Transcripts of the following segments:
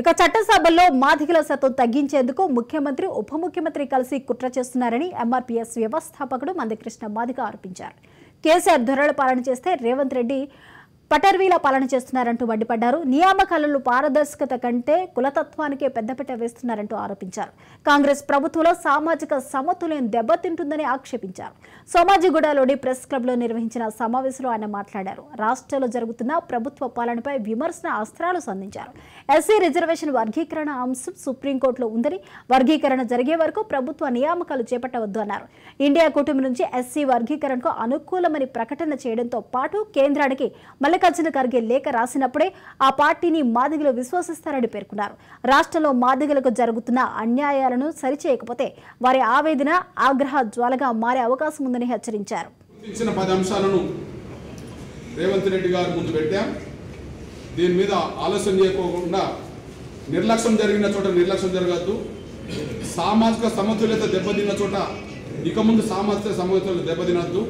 ఇక చట్టసభల్లో మాదిగల శాతం తగ్గించేందుకు ముఖ్యమంత్రి ఉప ముఖ్యమంత్రి కలిసి కుట్ర చేస్తున్నారని ఎంఆర్పీఎస్ వ్యవస్థాపకుడు మందకృష్ణ మాదిగ ఆరోపించారు. కేసీఆర్ దొరల పాలన చేస్తే రేవంత్ రెడ్డి పటర్వీల పాలన చేస్తున్నారంటూ మండిపడ్డారు. నియామకాలలో పారదర్శకత కంటే కులతత్వానికే పెద్దపీట వేస్తున్నారంటూ ఆరోపించారు. కాంగ్రెస్ ప్రభుత్వంలో సామాజిక సమతుల్యం దెబ్బతింటుందని ఆక్షేపించారు. సోమాజిగూడలోని ప్రెస్ క్లబ్లో నిర్వహించిన సమావేశంలో ఆయన మాట్లాడారు. రాష్ట్రంలో జరుగుతున్న ప్రభుత్వ పాలనపై విమర్శన అస్త్రాలు సంధించారు. ఎస్సీ రిజర్వేషన్ వర్గీకరణ అంశం సుప్రీంకోర్టులో ఉందని, వర్గీకరణ జరిగే వరకు ప్రభుత్వ నియామకాలు చేపట్టవద్దు అన్నారు. ఇండియా కూటమి నుంచి ఎస్సీ వర్గీకరణకు అనుకూలమని ప్రకటన చేయడంతో పాటు కేంద్రానికి మల్లికార్జున ఖర్గే లేఖ రాసినప్పుడే ఆ పార్టీని మాదిగలు విశ్వసిస్తారని పేర్కొన్నారు. రాష్ట్రంలో మాదిగలకు జరుగుతున్న అన్యాయాలను సరిచేయకపోతే వారి ఆవేదన ఆగ్రహ జ్వాలగా మారే అవకాశం ఉందని హెచ్చరించారు. 10 అంశాలను రేవంత్ రెడ్డి గారు ముందు పెట్టాం. దీని మీద ఆలోచన చేయకుండా నిర్లక్ష్యం జరిగిన చోట నిర్లక్ష్యం జరగద్దు, సామాజిక సమతుల్యత దెబ్బతిన్న చోట ఇక ముందు సామాజిక సమతుల్యత దెబ్బతినద్దు,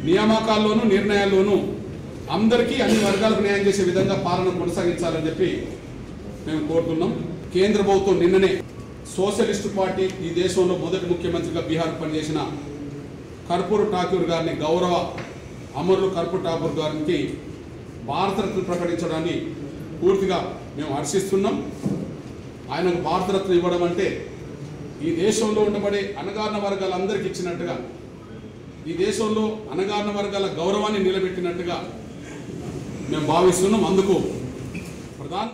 నియామకాల్లోనూ నిర్ణయాల్లోనూ అందరికీ అన్ని వర్గాలకు న్యాయం చేసే విధంగా పాలన కొనసాగించాలని చెప్పి మేము కోరుతున్నాం. కేంద్ర ప్రభుత్వం నిన్ననే సోషలిస్టు పార్టీ ఈ దేశంలో మొదటి ముఖ్యమంత్రిగా బీహార్ పనిచేసిన కర్పూర్ ఠాకూర్ గారిని, గౌరవ అమరులు కర్పూర్ ఠాకూర్ గారికి భారతరత్న ప్రకటించడాన్ని పూర్తిగా మేము హర్షిస్తున్నాం. ఆయనకు భారతరత్న ఇవ్వడం అంటే ఈ దేశంలో ఉండబడే అణగారిన వర్గాలందరికీ ఇచ్చినట్టుగా, ఈ దేశంలో అణగారిన వర్గాల గౌరవాన్ని నిలబెట్టినట్టుగా మేము భావిస్తున్నాం. అందుకు ప్రధాన